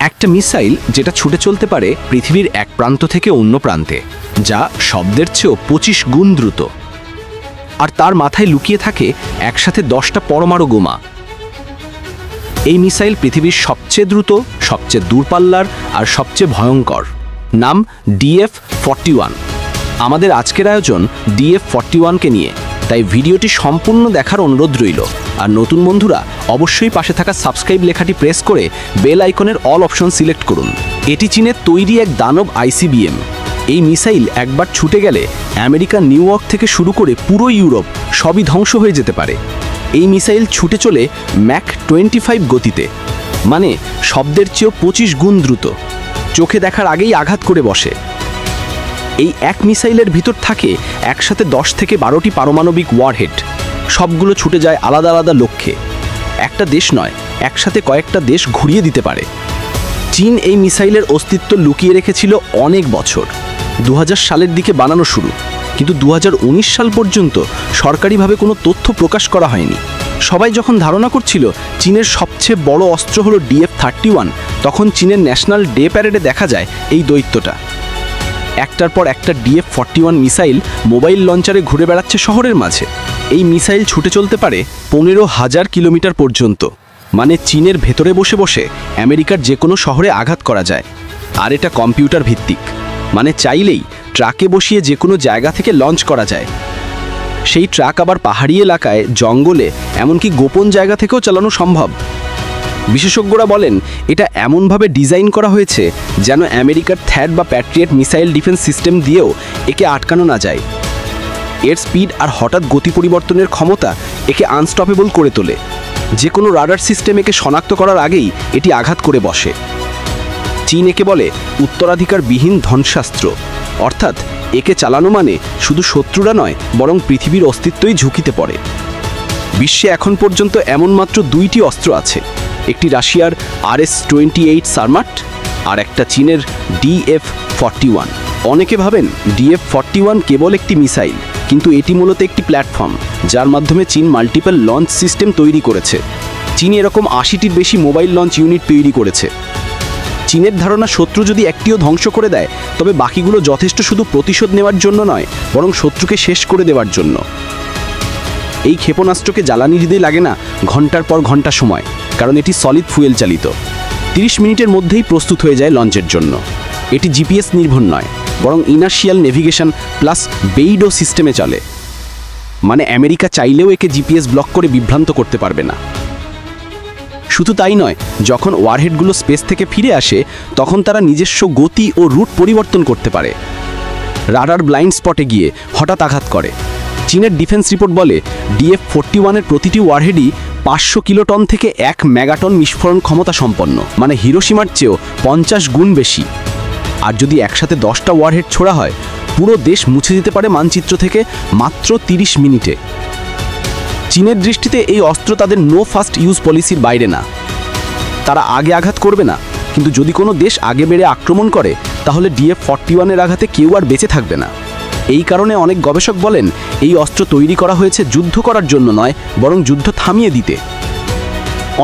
একটা মিসাইল যেটা ছুটে চলতে পারে পৃথিবীর এক প্রান্ত থেকে অন্য প্রান্তে, যা শব্দের চেয়েও 25 গুণ দ্রুত। আর তার মাথায় লুকিয়ে থাকে একসাথে 10টা পরমাণু বোমা। এই মিসাইল পৃথিবীর সবচেয়ে দ্রুত, সবচেয়ে দূরপাল্লার আর সবচেয়ে ভয়ঙ্কর। নাম DF-41। আমাদের আজকের আয়োজন DF-41কে নিয়ে, তাই ভিডিওটি সম্পূর্ণ দেখার অনুরোধ রইল। আর নতুন বন্ধুরা অবশ্যই পাশে থাকা সাবস্ক্রাইব লেখাটি প্রেস করে বেল আইকনের অল অপশন সিলেক্ট করুন। এটি চীনের তৈরি এক দানব ICBM। এই মিসাইল একবার ছুটে গেলে আমেরিকা নিউ ইয়র্ক থেকে শুরু করে পুরো ইউরোপ সবই ধ্বংস হয়ে যেতে পারে। এই মিসাইল ছুটে চলে ম্যাক 25 গতিতে, মানে শব্দের চেয়েও 25 গুণ দ্রুত। চোখে দেখার আগেই আঘাত করে বসে। এই এক মিসাইলের ভিতর থাকে একসাথে 10 থেকে 12টি পারমাণবিক ওয়ারহেড। সবগুলো ছুটে যায় আলাদা আলাদা লক্ষ্যে। একটা দেশ নয়, একসাথে কয়েকটা দেশ ঘুরিয়ে দিতে পারে। চীন এই মিসাইলের অস্তিত্ব লুকিয়ে রেখেছিল অনেক বছর। 2000 সালের দিকে বানানো শুরু, কিন্তু 2019 সাল পর্যন্ত সরকারিভাবে কোনো তথ্য প্রকাশ করা হয়নি। সবাই যখন ধারণা করছিল চীনের সবচেয়ে বড় অস্ত্র হলো DF-31, তখন চীনের ন্যাশনাল ডে প্যারেডে দেখা যায় এই দৈত্যটা। একটার পর একটা DF-41 মিসাইল মোবাইল লঞ্চারে ঘুরে বেড়াচ্ছে শহরের মাঝে। এই মিসাইল ছুটে চলতে পারে 15,000 কিলোমিটার পর্যন্ত, মানে চীনের ভেতরে বসে বসে আমেরিকার যে কোনো শহরে আঘাত করা যায়। আর এটা কম্পিউটার ভিত্তিক, মানে চাইলেই ট্রাকে বসিয়ে যে কোনো জায়গা থেকে লঞ্চ করা যায়। সেই ট্রাক আবার পাহাড়ি এলাকায়, জঙ্গলে, এমনকি গোপন জায়গা থেকেও চালানো সম্ভব। বিশেষজ্ঞরা বলেন এটা এমনভাবে ডিজাইন করা হয়েছে যেন আমেরিকার থ্যাড বা প্যাট্রিয়েট মিসাইল ডিফেন্স সিস্টেম দিয়েও একে আটকানো না যায়। এর স্পিড আর হঠাৎ গতি পরিবর্তনের ক্ষমতা একে আনস্টপেবল করে তোলে। যে কোনো রাডার সিস্টেম একে শনাক্ত করার আগেই এটি আঘাত করে বসে। চীন একে বলে উত্তরাধিকারবিহীন ধ্বংসাস্ত্র, অর্থাৎ একে চালানো মানে শুধু শত্রুরা নয়, বরং পৃথিবীর অস্তিত্বই ঝুঁকিতে পড়ে। বিশ্বে এখন পর্যন্ত এমন মাত্র 2টি অস্ত্র আছে, একটি রাশিয়ার RS-28 সারমাট আর একটা চীনের DF-41। অনেকে ভাবেন DF-41 কেবল একটি মিসাইল, কিন্তু এটি মূলত একটি প্ল্যাটফর্ম যার মাধ্যমে চীন মাল্টিপল লঞ্চ সিস্টেম তৈরি করেছে। চীন এরকম 80টির বেশি মোবাইল লঞ্চ ইউনিট তৈরি করেছে। চীনের ধারণা শত্রু যদি একটিও ধ্বংস করে দেয়, তবে বাকিগুলো যথেষ্ট শুধু প্রতিশোধ নেওয়ার জন্য নয়, বরং শত্রুকে শেষ করে দেওয়ার জন্য। এই ক্ষেপণাস্ত্রকে জ্বালানি দিতে লাগে না ঘন্টার পর ঘন্টা সময়, কারণ এটি সলিড ফুয়েল চালিত। 30 মিনিটের মধ্যেই প্রস্তুত হয়ে যায় লঞ্চের জন্য। এটি GPS নির্ভর নয়, বরং ইনার্শিয়াল নেভিগেশন প্লাস বেইডো সিস্টেমে চলে, মানে আমেরিকা চাইলেও একে GPS ব্লক করে বিভ্রান্ত করতে পারবে না। শুধু তাই নয়, যখন ওয়ারহেডগুলো স্পেস থেকে ফিরে আসে, তখন তারা নিজস্ব গতি ও রুট পরিবর্তন করতে পারে। রাডার ব্লাইন্ড স্পটে গিয়ে হঠাৎ আঘাত করে। চীনের ডিফেন্স রিপোর্ট বলে DF-41-এর প্রতিটি ওয়ারহেডই 500 কিলোটন থেকে 1 মেগাটন বিস্ফোরণ ক্ষমতা সম্পন্ন, মানে হিরোশিমার চেয়েও 50 গুণ বেশি। আর যদি একসাথে 10টা ওয়ারহেড ছোড়া হয়, পুরো দেশ মুছে দিতে পারে মানচিত্র থেকে মাত্র 30 মিনিটে। চীনের দৃষ্টিতে এই অস্ত্র তাদের নো ফার্স্ট ইউজ পলিসির বাইরে না। তারা আগে আঘাত করবে না, কিন্তু যদি কোনো দেশ আগে বেড়ে আক্রমণ করে, তাহলে DF-41-এর আঘাতে কেউ আর বেঁচে থাকবে না। এই কারণে অনেক গবেষক বলেন এই অস্ত্র তৈরি করা হয়েছে যুদ্ধ করার জন্য নয়, বরং যুদ্ধ থামিয়ে দিতে।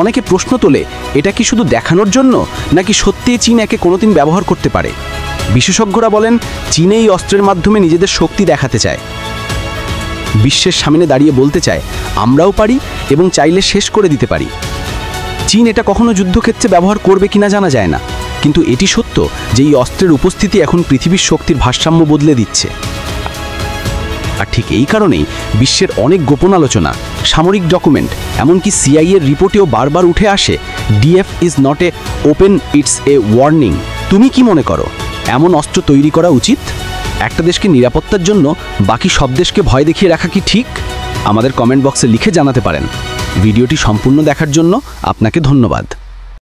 অনেকে প্রশ্ন তোলে, এটা কি শুধু দেখানোর জন্য, নাকি সত্যিই চীন একে কোনোদিন ব্যবহার করতে পারে? বিশেষজ্ঞরা বলেন চীন এই অস্ত্রের মাধ্যমে নিজেদের শক্তি দেখাতে চায়। বিশ্বের সামনে দাঁড়িয়ে বলতে চায় আমরাও পারি এবং চাইলে শেষ করে দিতে পারি। চীন এটা কখনো যুদ্ধক্ষেত্রে ব্যবহার করবে কিনা জানা যায় না, কিন্তু এটি সত্য যে এই অস্ত্রের উপস্থিতি এখন পৃথিবীর শক্তির ভারসাম্য বদলে দিচ্ছে। আর ঠিক এই কারণেই বিশ্বের অনেক গোপন আলোচনা, সামরিক ডকুমেন্ট, এমনকি CIA-এর রিপোর্টেও বারবার উঠে আসে DF is not a open, it's a warning. তুমি কি মনে করো, এমন অস্ত্র তৈরি করা উচিত? একটা দেশকে নিরাপত্তার জন্য বাকি সব দেশকে ভয় দেখিয়ে রাখা কি ঠিক? আমাদের কমেন্ট বক্সে লিখে জানাতে পারেন। ভিডিওটি সম্পূর্ণ দেখার জন্য আপনাকে ধন্যবাদ।